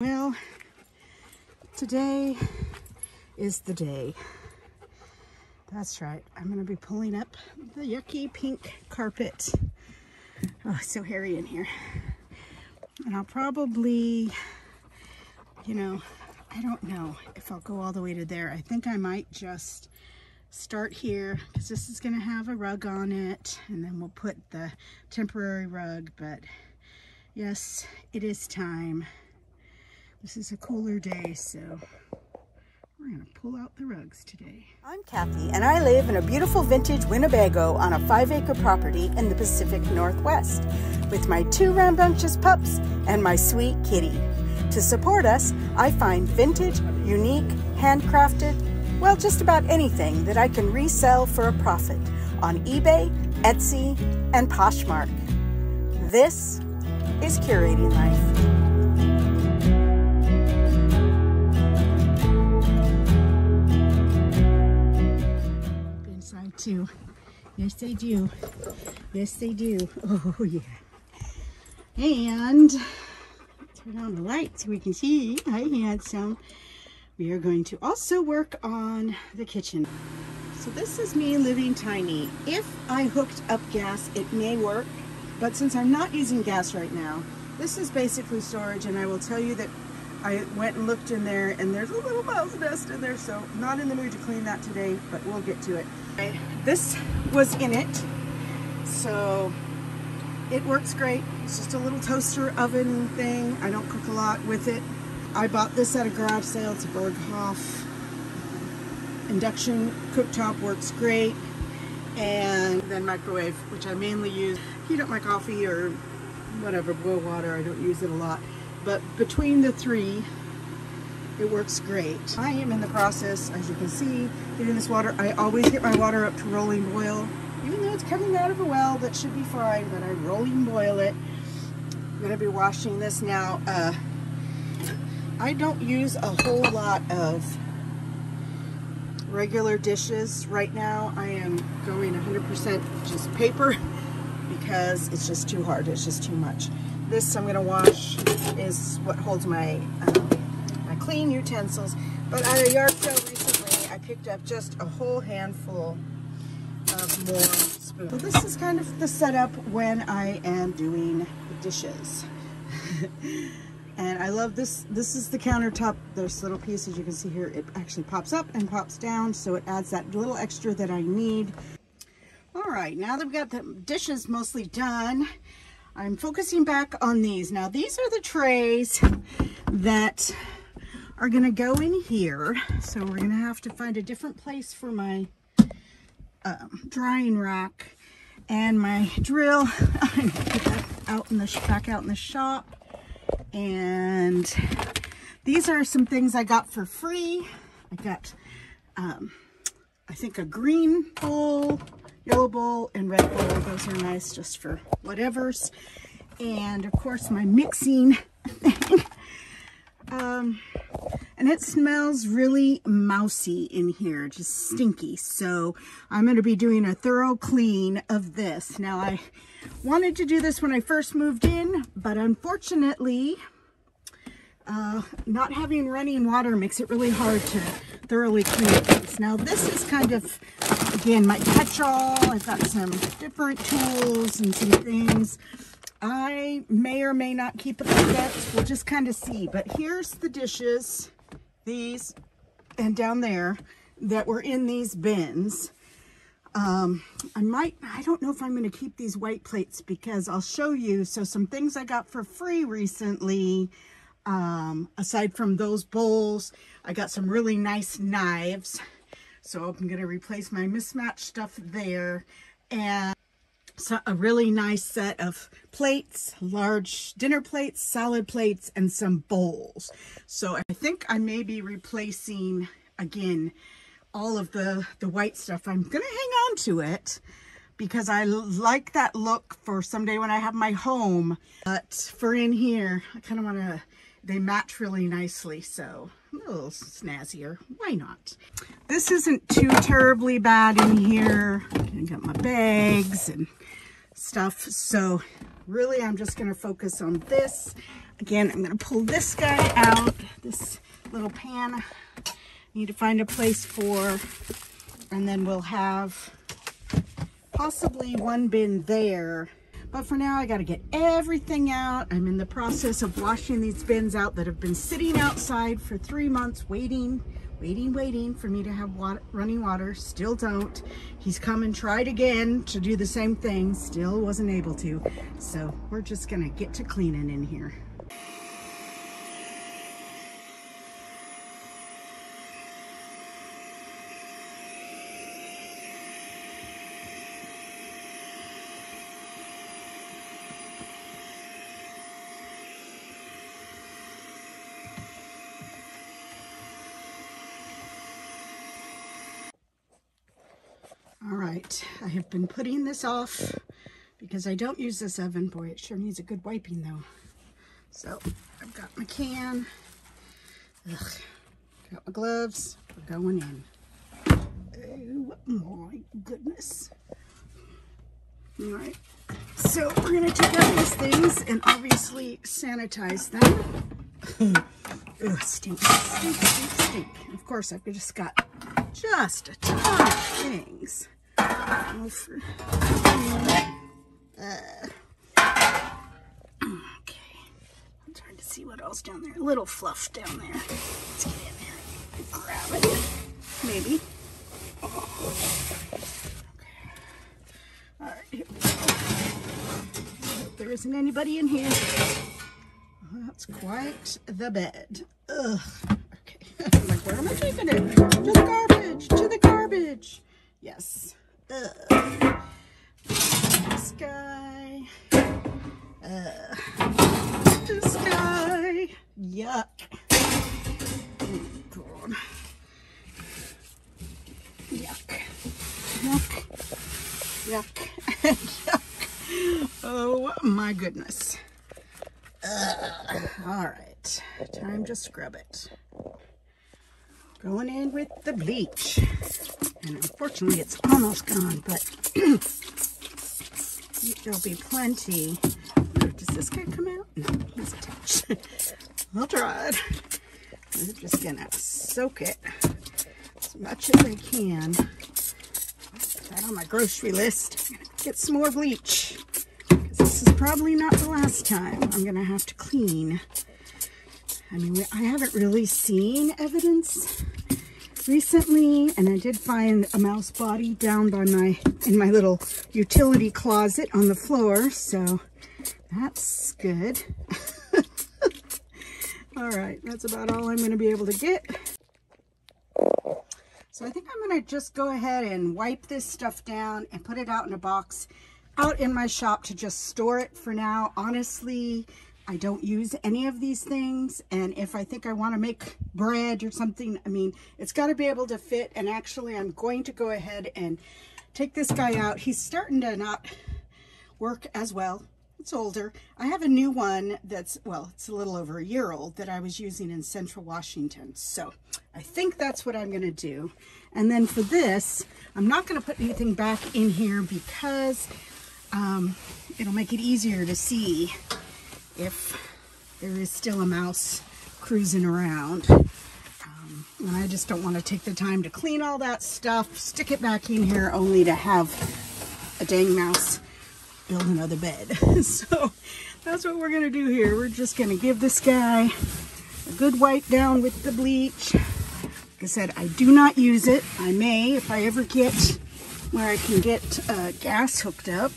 Well, today is the day. That's right. I'm going to be pulling up the yucky pink carpet. Oh, it's so hairy in here. And I'll probably, I don't know if I'll go all the way to there. I think I might just start here because this is going to have a rug on it, and then we'll put the temporary rug. But yes, it is time. This is a cooler day, so we're going to pull out the rugs today. I'm Kathy, and I live in a beautiful vintage Winnebago on a 5-acre property in the Pacific Northwest with my 2 rambunctious pups and my sweet kitty. To support us, I find vintage, unique, handcrafted, well, just about anything that I can resell for a profit on eBay, Etsy, and Poshmark. This is curating life. Too. Yes, they do. Yes, they do. Oh, yeah. And turn on the light so we can see. Hi, handsome. We are going to also work on the kitchen. So this is me living tiny. If I hooked up gas, it may work. But since I'm not using gas right now, this is basically storage. And I will tell you that I went and looked in there, and there's a little mouse nest in there, so not in the mood to clean that today, but we'll get to it. This was in it, so it works great. It's just a little toaster oven thing. I don't cook a lot with it. I bought this at a garage sale. It's a Berghoff induction cooktop, works great. And then microwave, which I mainly use, heat up my coffee or whatever, boil water. I don't use it a lot. But between the 3, it works great. I am in the process, as you can see, getting this water. I always get my water up to rolling boil. Even though it's coming out of a well, that should be fine, but I rolling boil it. I'm gonna be washing this now. I don't use a whole lot of regular dishes right now. I am going 100% just paper because it's just too hard, it's just too much. This I'm gonna wash is what holds my my clean utensils. But at a yard sale recently, I picked up just a whole handful of more spoons. So this is kind of the setup when I am doing the dishes. And I love this. This is the countertop. There's little pieces you can see here. It actually pops up and pops down, so it adds that little extra that I need. All right, now that we've got the dishes mostly done, I'm focusing back on these. Now these are the trays that are gonna go in here. So we're gonna have to find a different place for my drying rack and my drill. I'm gonna put that out in the back out in the shop. And these are some things I got for free. I got I think a green bowl, yellow bowl, and red bowl. Those are nice just for whatevers. And of course my mixing thing. And it smells really mousy in here, just stinky. So I'm going to be doing a thorough clean of this. Now I wanted to do this when I first moved in, but unfortunately not having running water makes it really hard to thoroughly clean things. Now this is kind of, again, my catch-all. I've got some different tools and some things. I may or may not keep it like that. We'll just kind of see. But here's the dishes, these, and down there that were in these bins. I don't know if I'm going to keep these white plates because I'll show you. So some things I got for free recently, aside from those bowls, I got some really nice knives. So I'm going to replace my mismatched stuff there. And so a really nice set of plates, large dinner plates, salad plates, and some bowls. So I think I may be replacing, again, all of the white stuff. I'm going to hang on to it because I like that look for someday when I have my home. But for in here, I kind of want to, they match really nicely. So a little snazzier. Why not? This isn't too terribly bad in here. I got my bags and stuff. So really, I'm just going to focus on this. again, I'm going to pull this guy out, this little pan. Need to find a place for, and then we'll have possibly one bin there. But for now, I got to get everything out. I'm in the process of washing these bins out that have been sitting outside for 3 months, waiting for me to have running water. Still don't. He's come and tried again to do the same thing. Still wasn't able to. So we're just going to get to cleaning in here. All right, I have been putting this off because I don't use this oven. Boy, it sure needs a good wiping though. So I've got my can. Ugh, got my gloves. We're going in. Oh my goodness. All right, so we're gonna take out these things and obviously sanitize them. Ugh, stink, stink, stink, stink. Of course, I've just got just a ton of things. Okay. I'm trying to see what else down there. A little fluff down there. Let's get in there and grab it. Maybe. Okay. All right. Here we go. Hope there isn't anybody in here. Well, that's quite the bed. Ugh. Okay. I'm like, where am I taking it? To the garbage. To the garbage. Yes. Ugh. This guy. This guy. Yuck. Oh, God. Yuck. Yuck. Yuck. Yuck. Oh, my goodness. All right. Time to scrub it. Going in with the bleach. And unfortunately, it's almost gone, but there'll be plenty. Does this guy come out? No, he's attached. I'll try it. I'm just gonna soak it as much as I can. Put that on my grocery list. I'm gonna get some more bleach, because this is probably not the last time I'm gonna have to clean. I mean, I haven't really seen evidence recently, and I did find a mouse body down by in my little utility closet on the floor, so that's good. All right, that's about all I'm going to be able to get. So I think I'm going to just go ahead and wipe this stuff down and put it out in a box out in my shop to just store it for now. Honestly, I don't use any of these things, and if I think I want to make bread or something, I mean, it's got to be able to fit. And actually, I'm going to go ahead and take this guy out. He's starting to not work as well. It's older. I have a new one that's, well, it's a little over a year old that I was using in Central Washington. So I think that's what I'm going to do. And then for this, I'm not going to put anything back in here because it'll make it easier to see if there is still a mouse cruising around. And I just don't want to take the time to clean all that stuff, stick it back in here only to have a dang mouse build another bed. So that's what we're going to do here. We're just going to give this guy a good wipe down with the bleach. Like I said, I do not use it. I may if I ever get where I can get gas hooked up.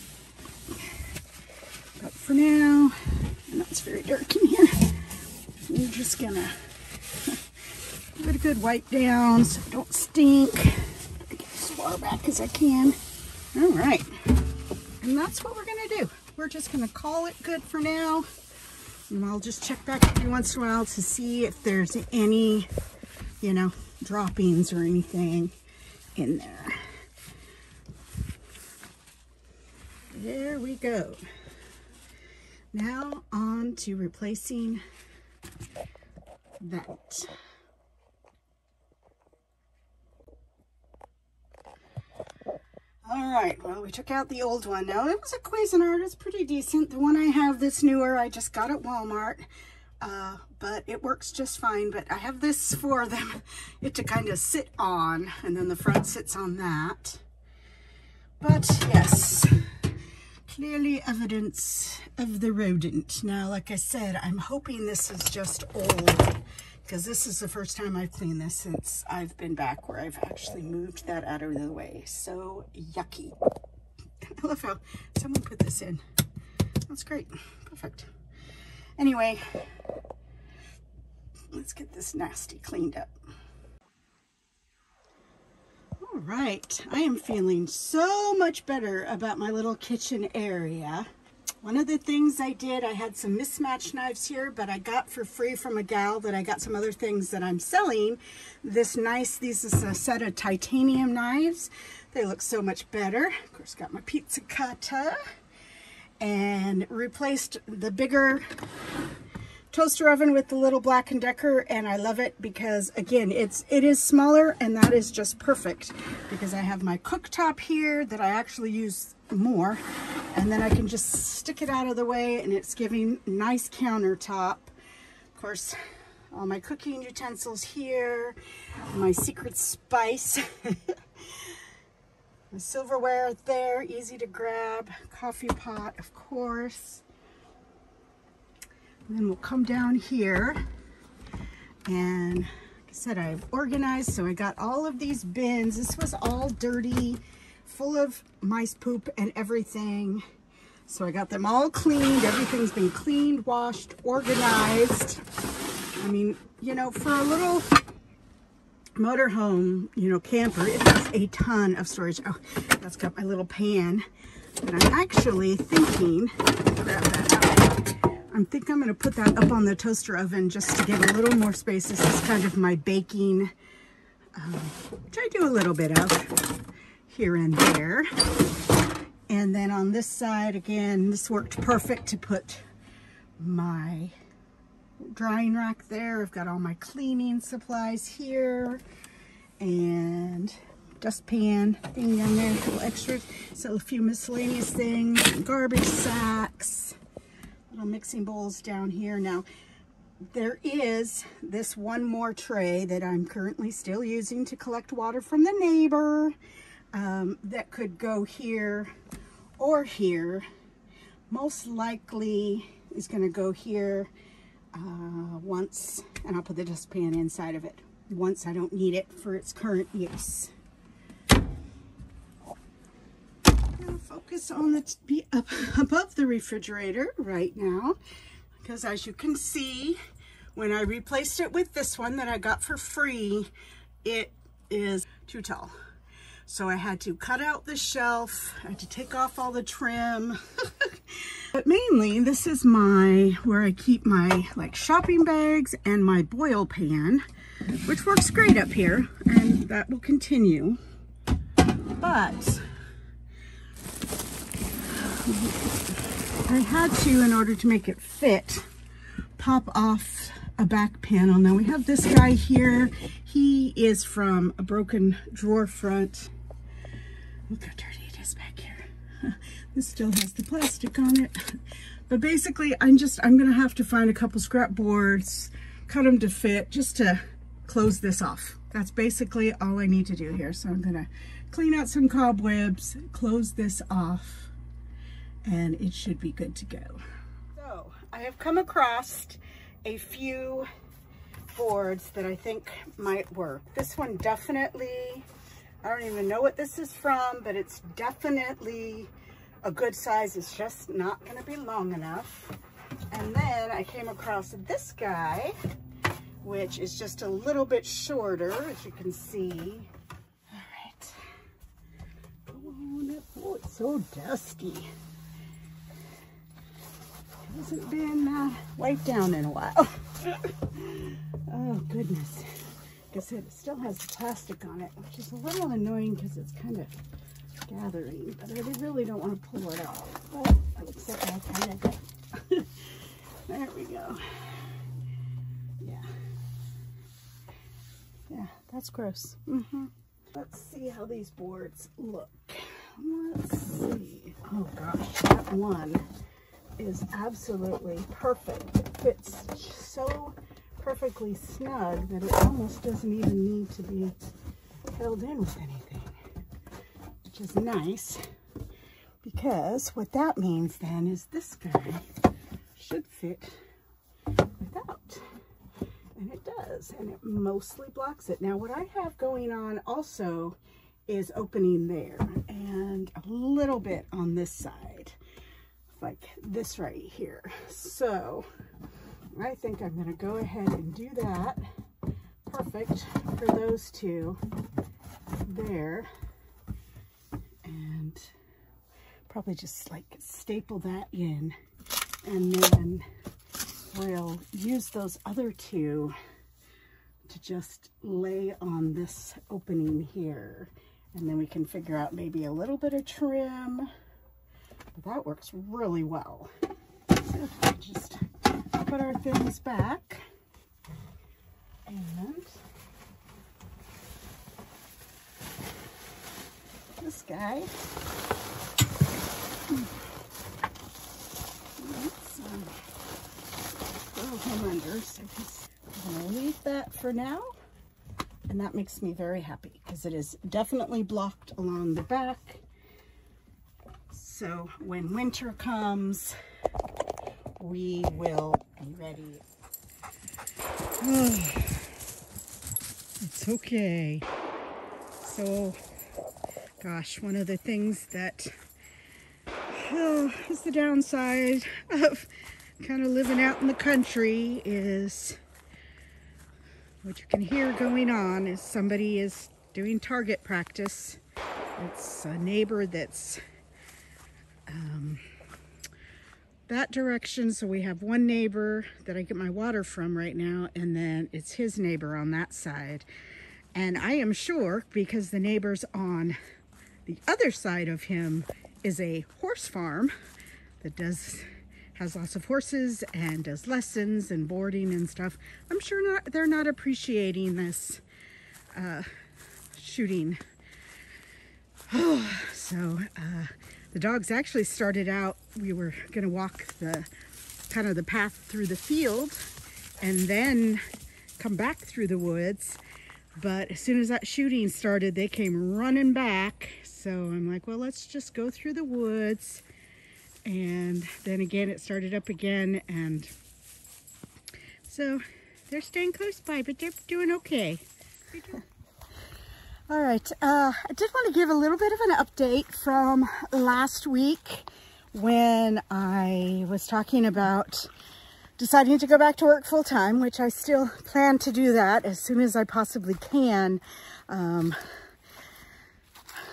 But for now, I know it's very dark in here. We're just gonna give it a good wipe down so it don't stink. Get as far back as I can. All right, and that's what we're gonna do. We're just gonna call it good for now, and I'll just check back every once in a while to see if there's any, you know, droppings or anything in there. There we go. Now on to replacing that. All right, well, we took out the old one. Now, it was a Cuisinart. It's pretty decent. The one I have, this newer, I just got at Walmart. but it works just fine. But I have this for them, it to kind of sit on, and then the front sits on that. But yes, clearly evidence of the rodent. Now, like I said, I'm hoping this is just old, because this is the first time I've cleaned this since I've been back, where I've actually moved that out of the way. So yucky. I love how someone put this in. That's great. Perfect. Anyway, let's get this nasty cleaned up. All right, I am feeling so much better about my little kitchen area. One of the things I did, I had some mismatched knives here, but I got for free from a gal that I got some other things that I'm selling. This is a set of titanium knives. They look so much better. Of course, got my pizza cutter and replaced the bigger toaster oven with the little Black & Decker, and I love it because, again, it is smaller, and that is just perfect because I have my cooktop here that I actually use more, and then I can just stick it out of the way, and it's giving nice countertop. Of course, all my cooking utensils here, my secret spice. The silverware there, easy to grab. Coffee pot, of course. And then we'll come down here, and like I said, I've organized, so I got all of these bins. This was all dirty, full of mice poop and everything. So I got them all cleaned. Everything's been cleaned, washed, organized. I mean, you know, for a little motorhome, you know, camper, it has a ton of storage. Oh, that's got my little pan. But I'm actually thinking, grab that out. I think I'm going to put that up on the toaster oven just to get a little more space. This is kind of my baking, which I do a little bit of here and there. And then on this side, again, this worked perfect to put my drying rack there. I've got all my cleaning supplies here, and dustpan thing down there, a couple extras. So a few miscellaneous things, garbage sacks, little mixing bowls down here. Now, there is this one more tray that I'm currently still using to collect water from the neighbor, that could go here or here. Most likely is going to go here once, and I'll put the dustpan inside of it once I don't need it for its current use. I'll focus on the be up above the refrigerator right now, because as you can see, when I replaced it with this one that I got for free, it is too tall. So I had to cut out the shelf, I had to take off all the trim. But mainly, this is where I keep my like shopping bags and my boil pan, which works great up here, and that will continue. But I had to, in order to make it fit, pop off a back panel. Now we have this guy here. He is from a broken drawer front. Look how dirty it is back here. This still has the plastic on it. But basically, I'm gonna have to find a couple scrap boards, cut them to fit, just to close this off. That's basically all I need to do here. So I'm gonna clean out some cobwebs, close this off, and it should be good to go. So I have come across a few boards that I think might work. This one definitely, I don't even know what this is from, but it's definitely a good size. It's just not going to be long enough. And then I came across this guy, which is just a little bit shorter, as you can see. All right. Oh, it's so dusty. Hasn't been wiped down in a while. Oh, goodness. Like I said, it still has the plastic on it, which is a little annoying because it's kind of gathering, but I really don't want to pull it off. But it looks like I kind of do. There we go. Yeah. Yeah, that's gross. Let's see how these boards look. Let's see. Oh gosh, that one is absolutely perfect fits so perfectly snug that it almost doesn't even need to be held in with anything, which is nice, because what that means then is this guy should fit without, and it does, and it mostly blocks it. Now what I have going on also is opening there and a little bit on this side, like this right here. So I think I'm going to go ahead and do that. Perfect for those two there, and probably just like staple that in, and then we'll use those other two to just lay on this opening here, and then we can figure out maybe a little bit of trim, but that works really well. So just put our things back, and this guy, let's throw him under. So I'm going to leave that for now, and that makes me very happy because it is definitely blocked along the back. So when winter comes, we will be ready. It's okay. So, gosh, one of the things that is the downside of kind of living out in the country is what you can hear going on is somebody is doing target practice. It's a neighbor that's that direction. So we have one neighbor that I get my water from right now, and then it's his neighbor on that side. And I am sure, because the neighbors on the other side of him is a horse farm that has lots of horses and does lessons and boarding and stuff, I'm sure they're not appreciating this shooting. So the dogs actually started out, we were going to walk the kind of the path through the field and then come back through the woods. But as soon as that shooting started, they came running back. So I'm like, well, let's just go through the woods. And then again, it started up again. And so they're staying close by, but they're doing okay. All right, I did want to give a little bit of an update from last week when I was talking about deciding to go back to work full-time, which I still plan to do that as soon as I possibly can,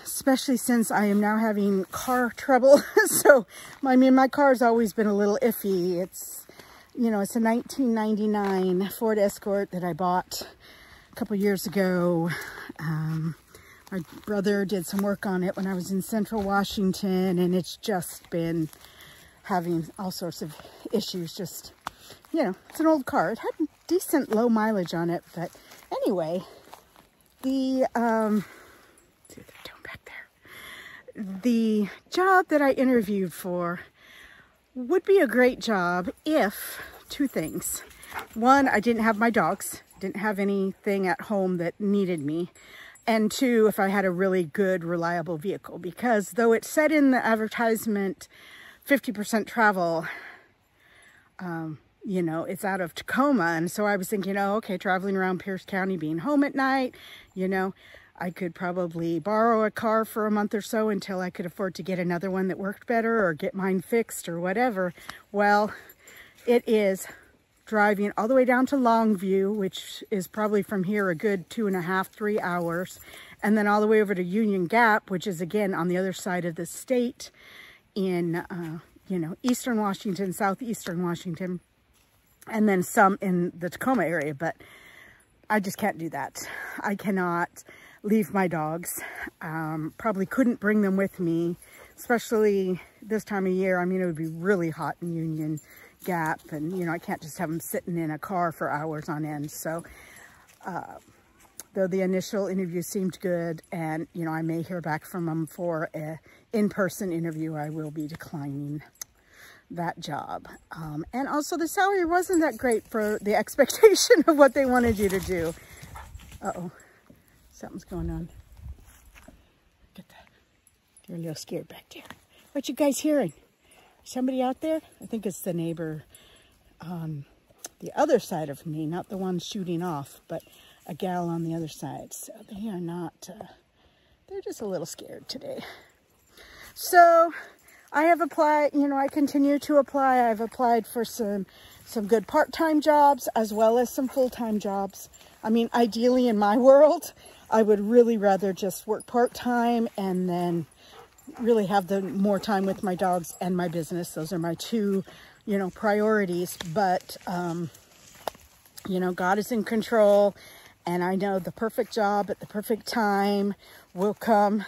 especially since I am now having car trouble. So, I mean, my car's always been a little iffy. It's, you know, it's a 1999 Ford Escort that I bought a couple years ago. My brother did some work on it when I was in Central Washington, and it's just been having all sorts of issues. Just, you know, it's an old car. It had decent low mileage on it, but anyway, the job that I interviewed for would be a great job if two things. One, I didn't have my dogs, didn't have anything at home that needed me. And two, if I had a really good, reliable vehicle. Because though it said in the advertisement 50% travel, you know, it's out of Tacoma. And so I was thinking, oh, okay, traveling around Pierce County, being home at night, you know, I could probably borrow a car for a month or so until I could afford to get another one that worked better or get mine fixed or whatever. Well, it is driving all the way down to Longview, which is probably from here a good 2.5 to 3 hours, and then all the way over to Union Gap, which is again on the other side of the state in, you know, eastern Washington, southeastern Washington, and then some in the Tacoma area. But I just can't do that. I cannot leave my dogs. Probably couldn't bring them with me, especially this time of year. I mean, it would be really hot in Union Gap, and you know, I can't just have them sitting in a car for hours on end. So though the initial interview seemed good, and you know, I may hear back from them for a in-person interview, I will be declining. that job. And also the salary wasn't that great for the expectation of what they wanted you to do. Uh-oh, something's going on. Look at that. They're a little scared back there. What you guys hearing? Somebody out there? I think it's the neighbor on the other side of me, not the one shooting off, but a gal on the other side. So they are not, they're just a little scared today. So I have applied, you know, I continue to apply. I've applied for some good part-time jobs as well as some full-time jobs. I mean, ideally in my world, I would really rather just work part-time and then really have the more time with my dogs and my business. Those are my two, you know, priorities. But, you know, God is in control, and I know the perfect job at the perfect time will come.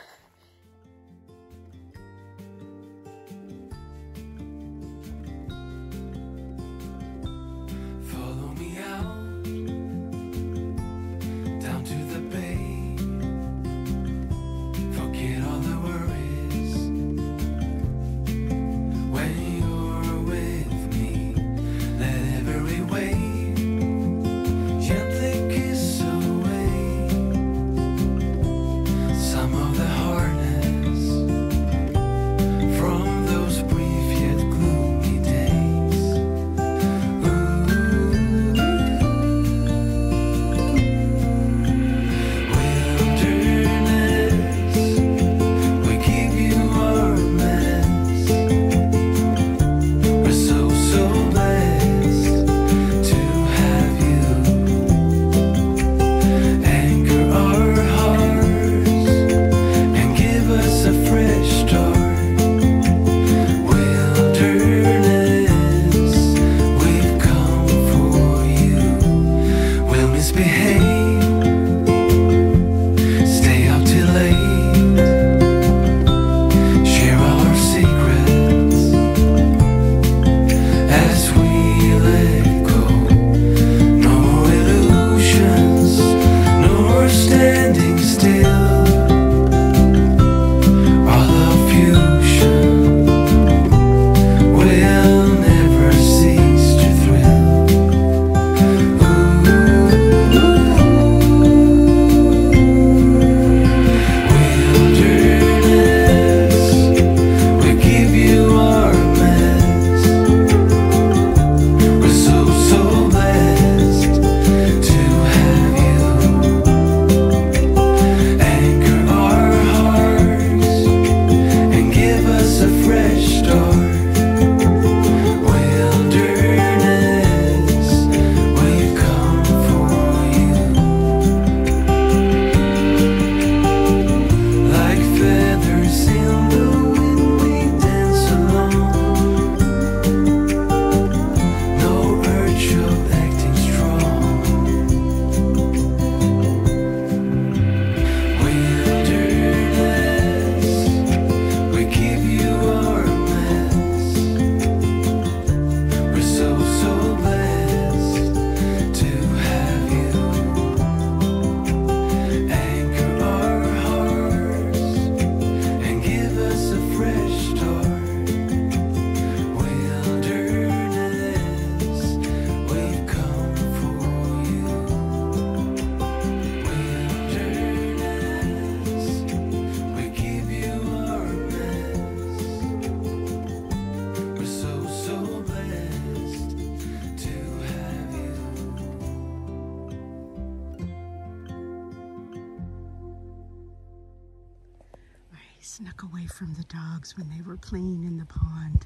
Snuck away from the dogs when they were playing in the pond,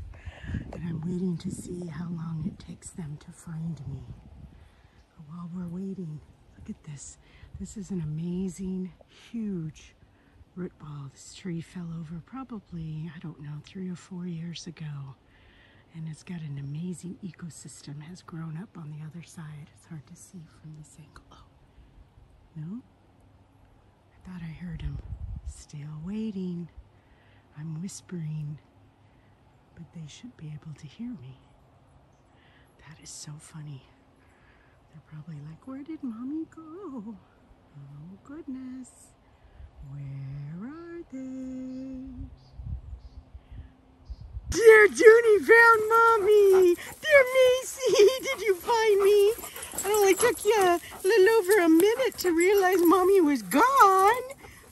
and I'm waiting to see how long it takes them to find me. But while we're waiting, look at this. This is an amazing, huge root ball. This tree fell over probably, I don't know, 3 or 4 years ago, and it's got an amazing ecosystem, has grown up on the other side. It's hard to see from this angle. Oh, no? I thought I heard him. Still waiting. I'm whispering, but they should be able to hear me. That is so funny. They're probably like, where did mommy go? Oh goodness, where are they? Dear Junie found Mommy. Dear Macy, did you find me? It only took you a little over a minute to realize Mommy was gone.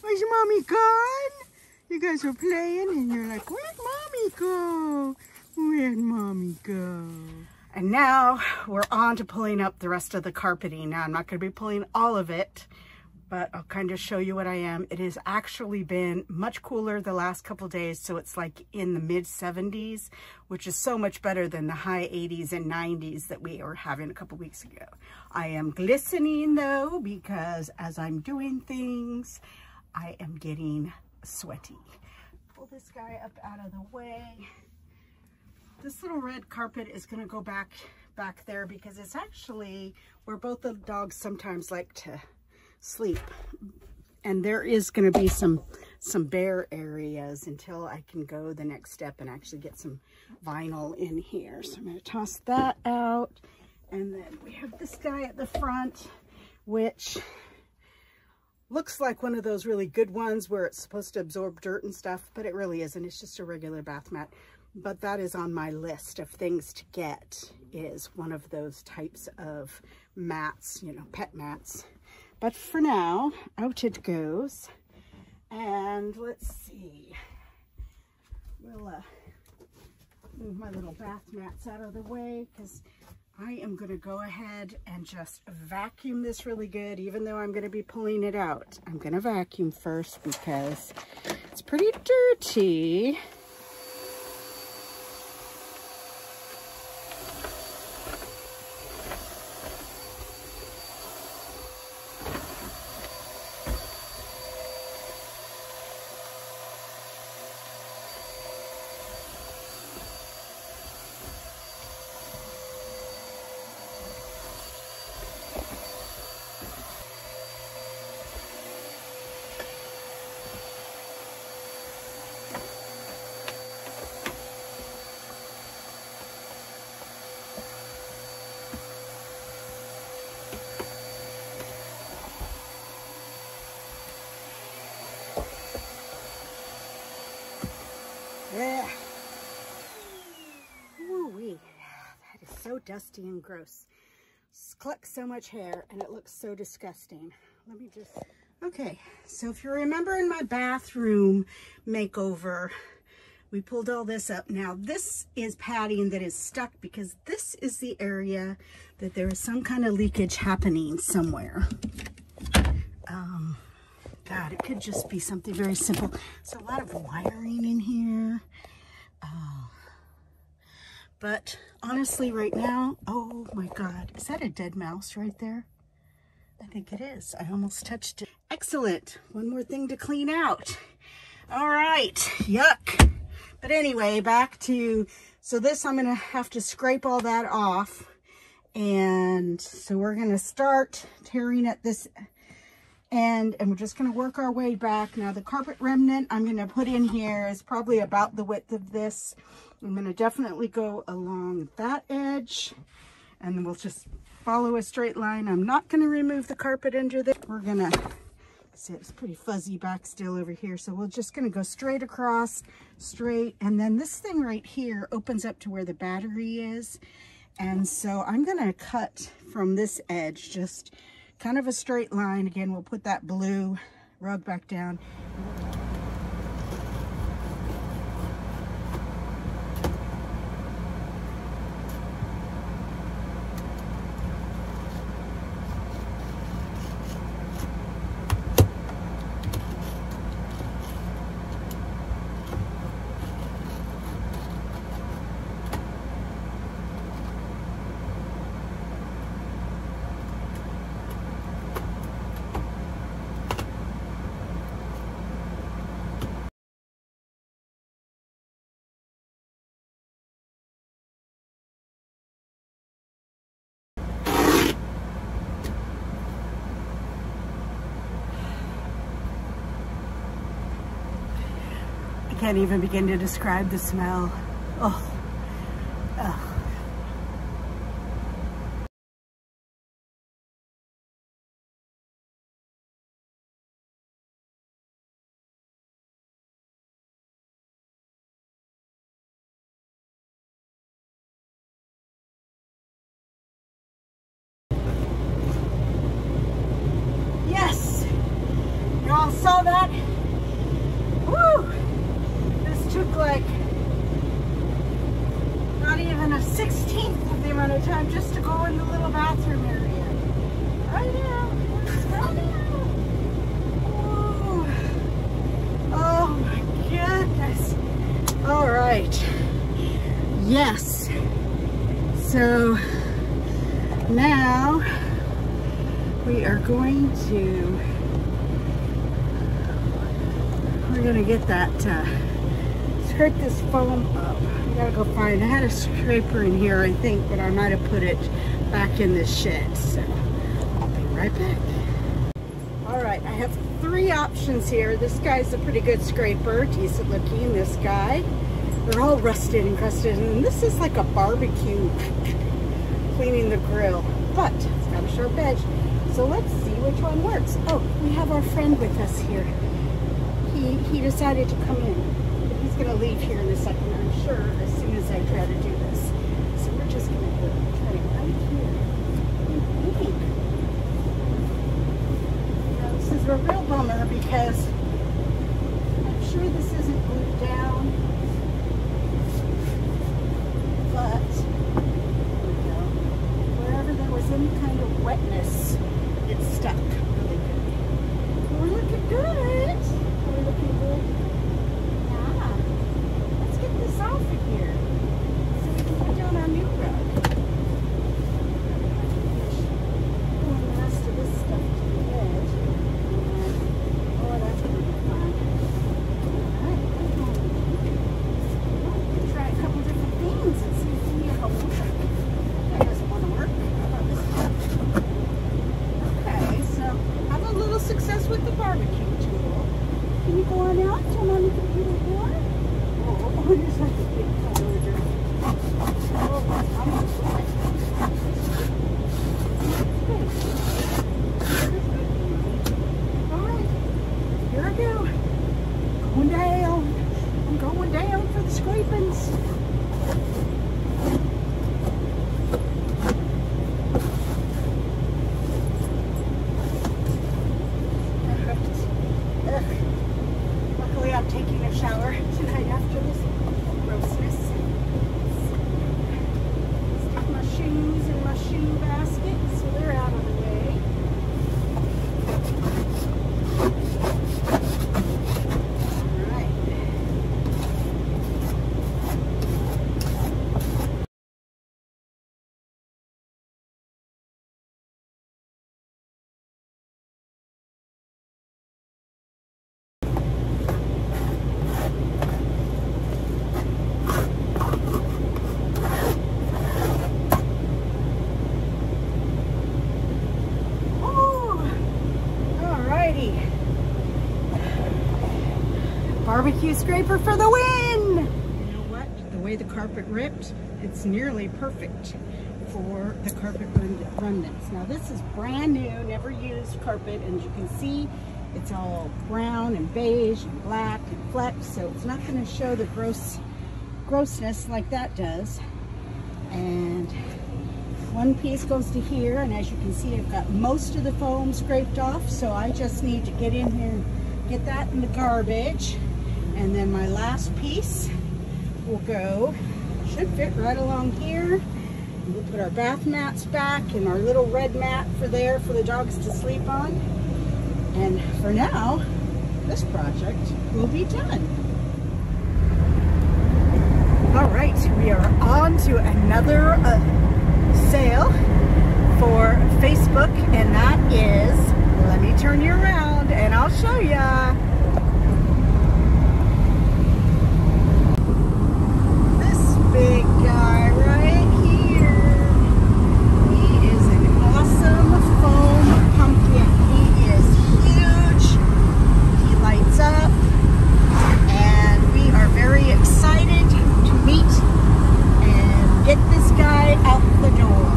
Was Mommy gone? You guys were playing and you're like, where'd Mommy go? Where'd Mommy go? And now we're on to pulling up the rest of the carpeting. Now I'm not going to be pulling all of it, but I'll kind of show you what I am. It has actually been much cooler the last couple days, so it's like in the mid 70s, which is so much better than the high 80s and 90s that we were having a couple weeks ago. I am glistening though, because as I'm doing things, I am getting sweaty. Pull this guy up out of the way. This little red carpet is going to go back there because it's actually where both the dogs sometimes like to sleep, and there is going to be some bare areas until I can go the next step and actually get some vinyl in here. So I'm going to toss that out, and then we have this guy at the front, which looks like one of those really good ones where it's supposed to absorb dirt and stuff, but it really isn't. It's just a regular bath mat. But that is on my list of things to get, is one of those types of mats, you know, pet mats. But for now, out it goes. And let's see. We'll move my little bath mats out of the way because I am going to go ahead and just vacuum this really good, even though I'm going to be pulling it out. I'm going to vacuum first because it's pretty dirty. Yeah. Woo-wee. That is so dusty and gross. Collects so much hair and it looks so disgusting. Let me just... Okay, so if you remember in my bathroom makeover, we pulled all this up. Now this is padding that is stuck because this is the area that there is some kind of leakage happening somewhere. God, it could just be something very simple. There's a lot of wiring in here. But honestly, right now, oh my God, is that a dead mouse right there? I think it is. I almost touched it. Excellent. One more thing to clean out. All right, yuck. But anyway, back to, so this I'm gonna have to scrape all that off. And so we're gonna start tearing at this end, and we're just going to work our way back. Now the carpet remnant I'm going to put in here is probably about the width of this. I'm going to definitely go along that edge, and then we'll just follow a straight line. I'm not going to remove the carpet under this. We're going to see, it's pretty fuzzy back still over here, so we're just going to go straight across, straight, and then this thing right here opens up to where the battery is, and so I'm going to cut from this edge, just kind of a straight line. Again, we'll put that blue rug back down. Can't even begin to describe the smell. Oh. y'all saw that? Woo! This took like not even a 16th of the amount of time just to go in the little bathroom area. Right now. Right now. Ooh. Oh my goodness. All right. Yes. So now we are going to, we're going to get that, scrape this foam up. I gotta go find, I had a scraper in here, I think, but I might have put it back in this shed. So I'll be right back. All right, I have 3 options here. This guy's a pretty good scraper, decent looking. This guy, they're all rusted and crusted, and this is like a barbecue cleaning the grill, but it's got a sharp edge. So let's see which one works. Oh, we have our friend with us here. He decided to come in. He's gonna leave here in a second, I'm sure, as soon as I try to do this. So we're just gonna try it right here. Now, this is a real bummer because I'm sure this isn't glued down, but there we go. Wherever there was any kind of wetness, it's stuck really good. We're looking good. We're looking good. Yeah. Let's get this off of here so we can put down our new rug. Pulling the rest of this stuff to the edge. And, oh, that's going to be fun. Alright. Well, we can try a couple different things and see if any of them work. That doesn't want to work. How about this one? Okay, so have a little success with the barbecue tool. Can you go on out? Turn on the computer door. Oh, there's like a big collider. Oh, I'm not sure. Alright, here I go. Going down. I'm going down for the scrapings. Luckily, I'm taking a shower tonight after this grossness. Stick my shoes in my shoe basket so they're out of the way. Alright. Barbecue scraper for the win! You know what? The way the carpet ripped, it's nearly perfect for the carpet remnants. Now this is brand new, never used carpet, and as you can see, it's all brown and beige and black and flecked, so it's not going to show the grossness like that does. And one piece goes to here, and as you can see, I've got most of the foam scraped off, so I just need to get in here and get that in the garbage. And then my last piece will go, should fit right along here. And we'll put our bath mats back and our little red mat for there for the dogs to sleep on. And for now, this project will be done. All right, we are on to another sale for Facebook, and that is, let me turn you around and I'll show ya. Big guy right here. He is an awesome foam pumpkin. He is huge. He lights up. And we are very excited to meet and get this guy out the door.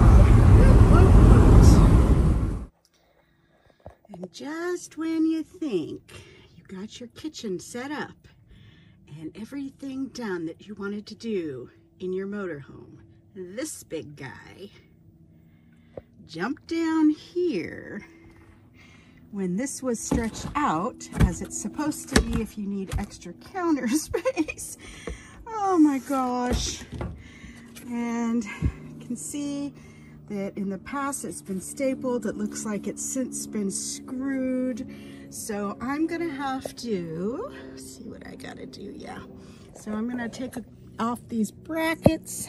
And just when you think you got your kitchen set up and everything done that you wanted to do in your motorhome, this big guy jumped down here when this was stretched out, as it's supposed to be if you need extra counter space. Oh my gosh. And you can see that in the past it's been stapled. It looks like it's since been screwed. So I'm gonna have to see what I gotta do. Yeah. So I'm gonna take off these brackets.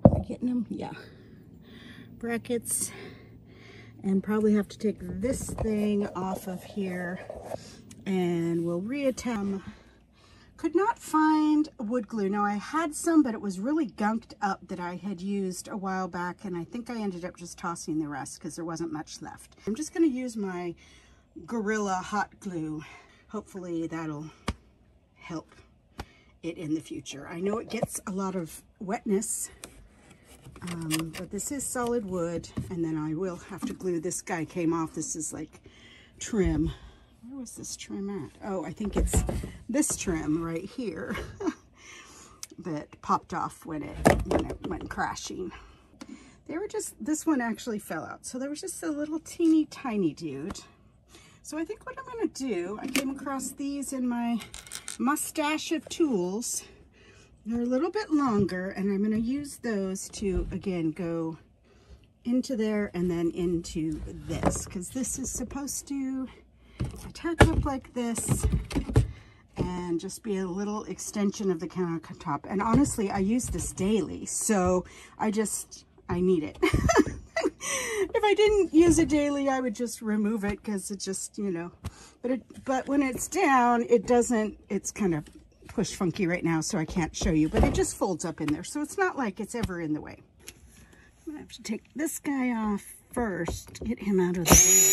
Am I getting them? Yeah. Brackets. And probably have to take this thing off of here. And we'll reattach. Could not find wood glue. Now I had some, but it was really gunked up that I had used a while back, and I think I ended up just tossing the rest because there wasn't much left. I'm just going to use my Gorilla hot glue. Hopefully that'll help it in the future. I know it gets a lot of wetness, but this is solid wood, and then I will have to glue. This guy came off. This is like trim. Where was this trim at? Oh, I think it's this trim right here that popped off when it went crashing. They were just, this one actually fell out. So there was just a little teeny tiny dude. So I think what I'm gonna do, I came across these in my mustache of tools. They're a little bit longer, and I'm gonna use those to, again, go into there and then into this, because this is supposed to attach up like this and just be a little extension of the countertop. And honestly, I use this daily, so I need it. If I didn't use it daily, I would just remove it, because it just, you know, but when it's down, it doesn't, it's kind of push funky right now, so I can't show you, but it just folds up in there, so it's not like it's ever in the way. I'm gonna have to take this guy off first, get him out of the way.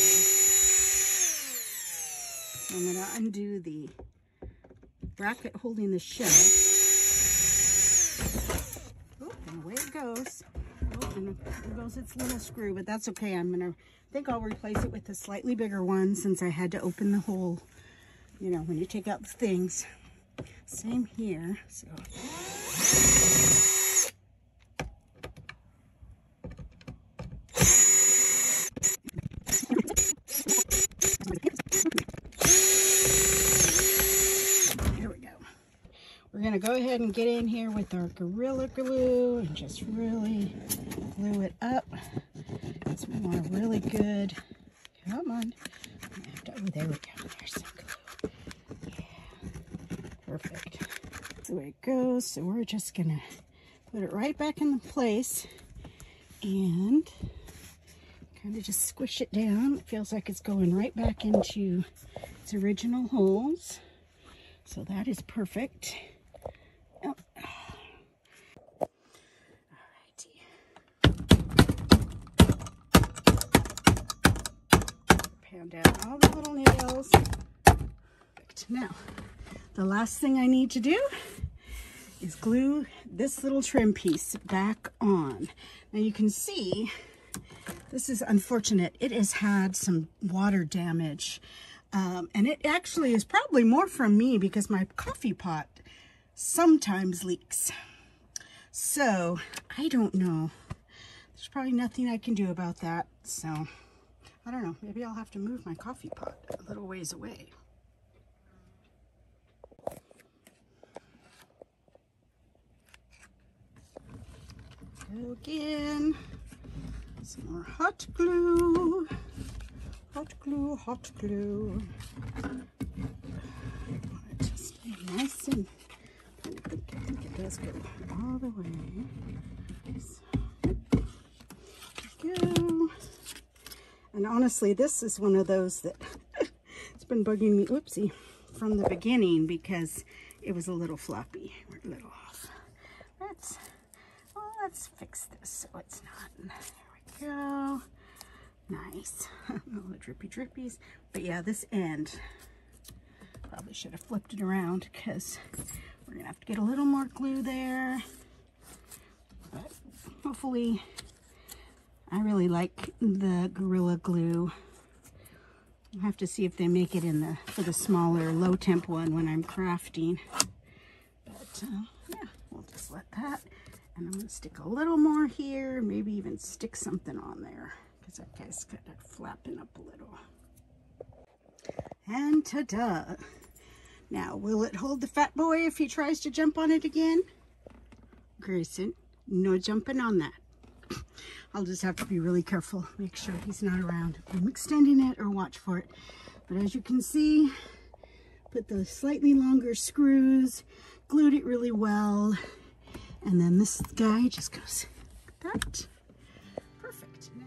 I'm going to undo the bracket holding the shelf. Oh, and away it goes. Oh, and there goes its little screw, but that's okay. I think I'll replace it with a slightly bigger one, since I had to open the hole, you know, when you take out the things. Same here. So. We're going to go ahead and get in here with our Gorilla Glue and just really glue it up. Because we want a really good, come on. Oh, there we go. There's some glue. Yeah, perfect. That's the way it goes. So we're just going to put it right back in place and kind of just squish it down. It feels like it's going right back into its original holes. So that is perfect. Oh. Alrighty. Pound out all the little nails. Perfect. Now, the last thing I need to do is glue this little trim piece back on. Now you can see, this is unfortunate. It has had some water damage. And it actually is probably more from me, because my coffee pot sometimes leaks. So I don't know. There's probably nothing I can do about that. So I don't know. Maybe I'll have to move my coffee pot a little ways away. Go again. Some more hot glue. Hot glue, hot glue. Just nice and I think it does go all the way. So, there we go. And honestly, this is one of those that it's been bugging me, oopsie, from the beginning, because it was a little floppy. We're a little off. Let's fix this so it's not. There we go. Nice. All the drippy drippies. But yeah, this end, probably should have flipped it around, because we're gonna have to get a little more glue there. But hopefully, I really like the Gorilla Glue. I'll have to see if they make it in for the smaller low temp one when I'm crafting. But yeah, we'll just let that. And I'm gonna stick a little more here, maybe even stick something on there, because that guy's kind of flapping up a little. And ta-da! Now, will it hold the fat boy if he tries to jump on it again? Grayson, no jumping on that. I'll just have to be really careful, make sure he's not around. I'm extending it or watch for it. But as you can see, put the slightly longer screws, glued it really well, and then this guy just goes like that. Perfect. Now,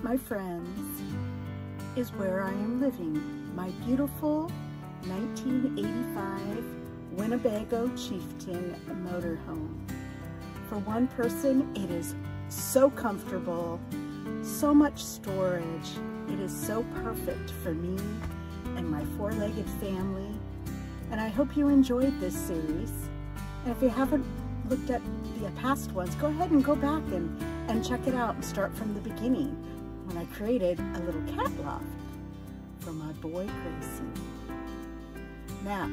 my friends, is where I am living. My beautiful 1985 Winnebago Chieftain motorhome. For one person, it is so comfortable, so much storage. It is so perfect for me and my four-legged family. And I hope you enjoyed this series. And if you haven't looked at the past ones, go ahead and go back and check it out and start from the beginning, when I created a little cat loft for my boy Grayson. Now,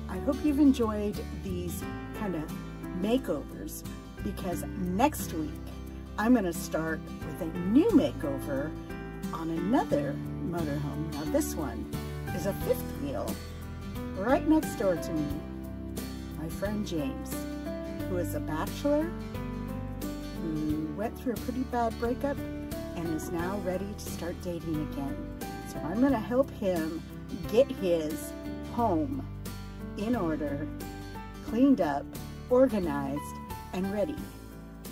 I hope you've enjoyed these kind of makeovers, because next week I'm going to start with a new makeover on another motorhome. Now this one is a fifth wheel right next door to me. My friend James, who is a bachelor, who went through a pretty bad breakup and is now ready to start dating again. So I'm going to help him get his home in order, cleaned up, organized, and ready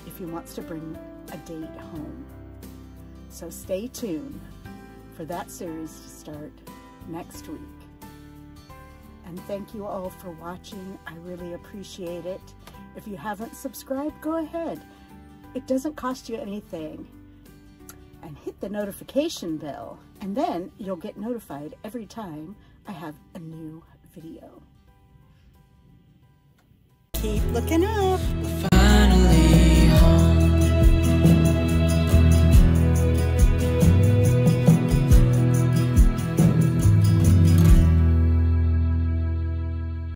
if he wants to bring a date home. So stay tuned for that series to start next week. And thank you all for watching. I really appreciate it. If you haven't subscribed, go ahead. It doesn't cost you anything. And hit the notification bell, and then you'll get notified every time I have a new video. Keep looking up.